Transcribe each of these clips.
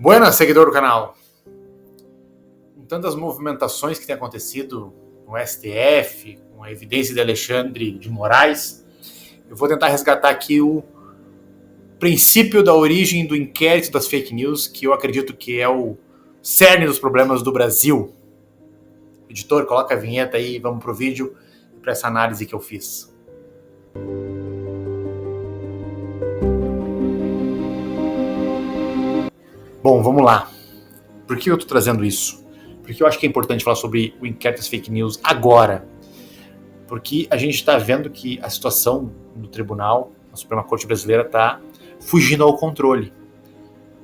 Buenas, seguidor do canal. Com tantas movimentações que têm acontecido no STF, com a evidência de Alexandre de Moraes, eu vou tentar resgatar aqui o princípio da origem do inquérito das fake news, que eu acredito que é o cerne dos problemas do Brasil. Editor, coloca a vinheta aí, vamos pro vídeo, para essa análise que eu fiz. Bom, vamos lá. Por que eu estou trazendo isso? Porque eu acho que é importante falar sobre o inquérito das fake news agora. Porque a gente está vendo que a situação no tribunal, na Suprema Corte Brasileira, está fugindo ao controle.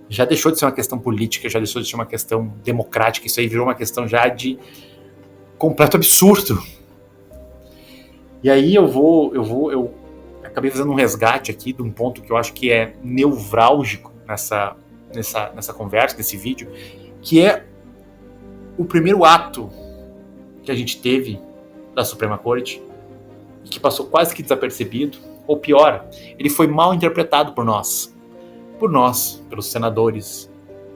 Já deixou de ser uma questão política, já deixou de ser uma questão democrática, isso aí virou uma questão já de completo absurdo. E aí eu acabei fazendo um resgate aqui de um ponto que eu acho que é nevrálgico nessa conversa, nesse vídeo, que é o primeiro ato que a gente teve da Suprema Corte, que passou quase que desapercebido, ou pior, ele foi mal interpretado por nós, pelos senadores,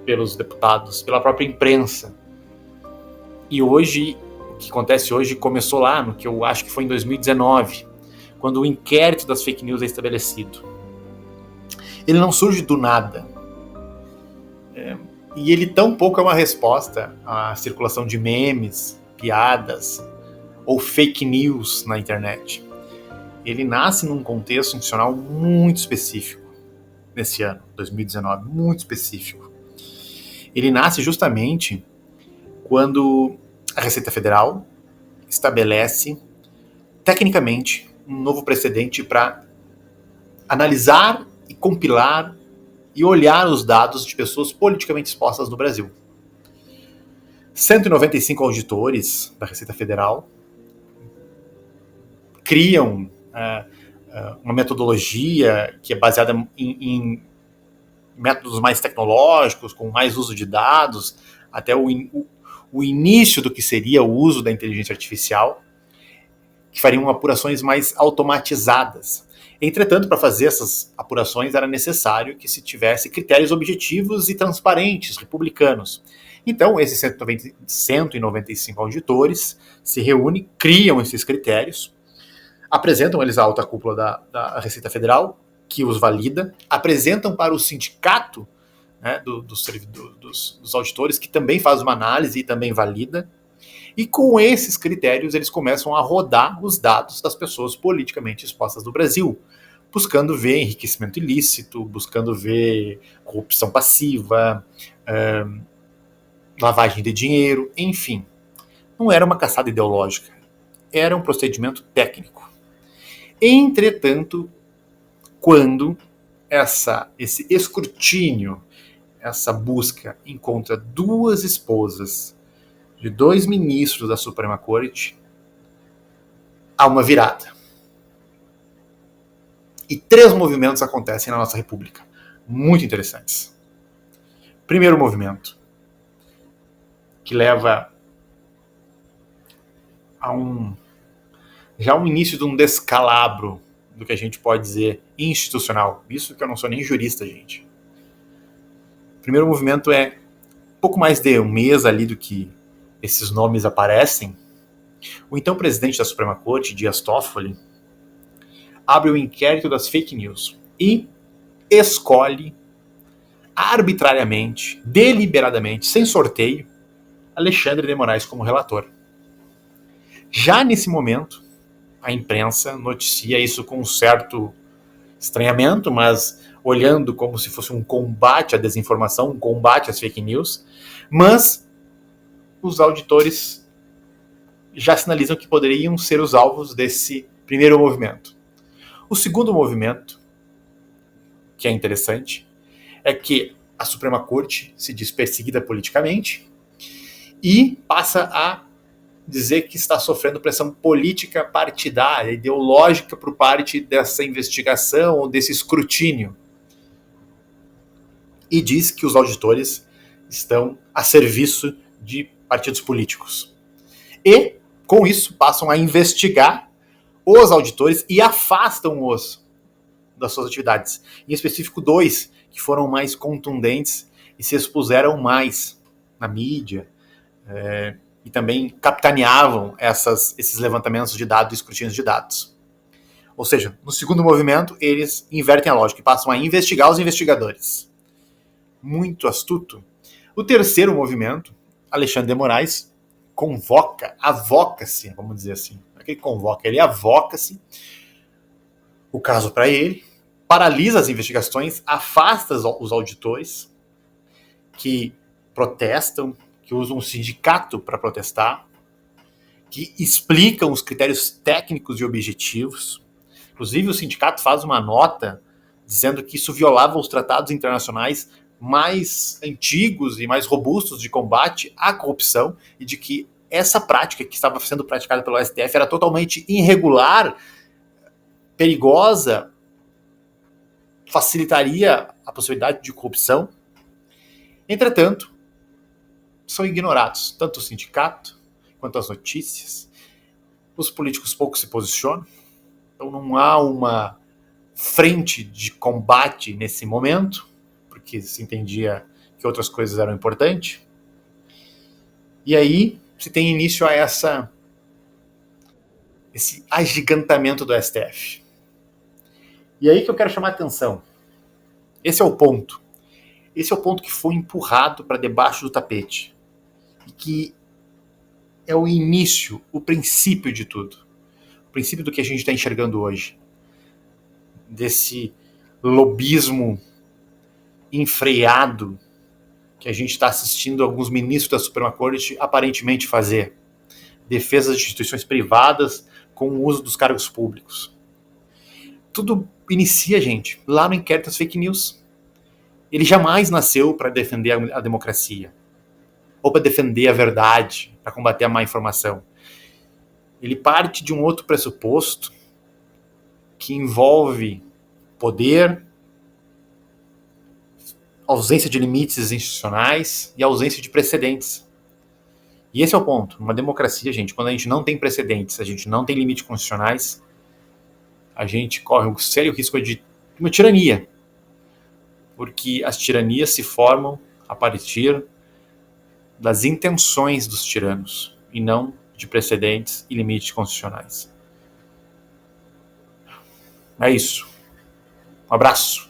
pelos deputados, pela própria imprensa. E hoje, o que acontece hoje começou lá, no que eu acho que foi em 2019, quando o inquérito das fake news é estabelecido. Ele não surge do nada. E ele tampouco é uma resposta à circulação de memes, piadas ou fake news na internet. Ele nasce num contexto institucional muito específico, nesse ano, 2019, muito específico. Ele nasce justamente quando a Receita Federal estabelece, tecnicamente, um novo precedente para analisar e compilar e olhar os dados de pessoas politicamente expostas no Brasil. 195 auditores da Receita Federal criam uma metodologia que é baseada em métodos mais tecnológicos, com mais uso de dados, até o início do que seria o uso da inteligência artificial, que fariam apurações mais automatizadas. Entretanto, para fazer essas apurações era necessário que se tivesse critérios objetivos e transparentes, republicanos. Então, esses 195 auditores se reúnem, criam esses critérios, apresentam eles à alta cúpula da Receita Federal, que os valida, apresentam para o sindicato, né, dos auditores, que também faz uma análise e também valida, e com esses critérios eles começam a rodar os dados das pessoas politicamente expostas do Brasil, buscando ver enriquecimento ilícito, buscando ver corrupção passiva, lavagem de dinheiro, enfim. Não era uma caçada ideológica, era um procedimento técnico. Entretanto, quando esse escrutínio, essa busca encontra duas esposas de dois ministros da Suprema Corte, há uma virada. E 3 movimentos acontecem na nossa República, muito interessantes. Primeiro movimento, que leva a um início de um descalabro do que a gente pode dizer institucional. Isso que eu não sou nem jurista, gente. O primeiro movimento é pouco mais de um mês ali do que esses nomes aparecem. O então presidente da Suprema Corte, Dias Toffoli, abre o inquérito das fake news e escolhe arbitrariamente, deliberadamente, sem sorteio, Alexandre de Moraes como relator. Já nesse momento, a imprensa noticia isso com um certo estranhamento, mas olhando como se fosse um combate à desinformação, um combate às fake news, mas os auditores já sinalizam que poderiam ser os alvos desse primeiro movimento. O segundo movimento, que é interessante, é que a Suprema Corte se diz perseguida politicamente e passa a dizer que está sofrendo pressão política partidária, ideológica por parte dessa investigação ou desse escrutínio. E diz que os auditores estão a serviço de partidos políticos. E, com isso, passam a investigar os auditores e afastam-os das suas atividades. Em específico, 2 que foram mais contundentes e e se expuseram mais na mídia, e também capitaneavam esses levantamentos de dados e escrutínios de dados. Ou seja, no segundo movimento, eles invertem a lógica e passam a investigar os investigadores. Muito astuto. O terceiro movimento, Alexandre de Moraes, avoca-se, vamos dizer assim. Não é que ele convoca, ele avoca-se o caso para ele, paralisa as investigações, afasta os auditores que protestam, que usam o sindicato para protestar, que explicam os critérios técnicos e objetivos. Inclusive, o sindicato faz uma nota dizendo que isso violava os tratados internacionais mais antigos e mais robustos de combate à corrupção e de que essa prática que estava sendo praticada pelo STF era totalmente irregular, perigosa, facilitaria a possibilidade de corrupção. Entretanto, são ignorados tanto o sindicato quanto as notícias. Os políticos pouco se posicionam, então não há uma frente de combate nesse momento, porque se entendia que outras coisas eram importantes. E aí se tem início a esse agigantamento do STF. E aí que eu quero chamar a atenção. Esse é o ponto. Esse é o ponto que foi empurrado para debaixo do tapete. E que é o início, o princípio de tudo. O princípio do que a gente está enxergando hoje. Desse lobismo enfreado que a gente está assistindo alguns ministros da Suprema Corte aparentemente fazer. Defesa de instituições privadas com o uso dos cargos públicos. Tudo inicia, gente, lá no inquérito das fake news. Ele jamais nasceu para defender a democracia, ou para defender a verdade, para combater a má informação. Ele parte de um outro pressuposto que envolve poder, ausência de limites institucionais e ausência de precedentes. E esse é o ponto. Numa democracia, gente, quando a gente não tem precedentes, a gente não tem limites constitucionais, a gente corre um sério risco de uma tirania. Porque as tiranias se formam a partir das intenções dos tiranos e não de precedentes e limites constitucionais. É isso. Um abraço.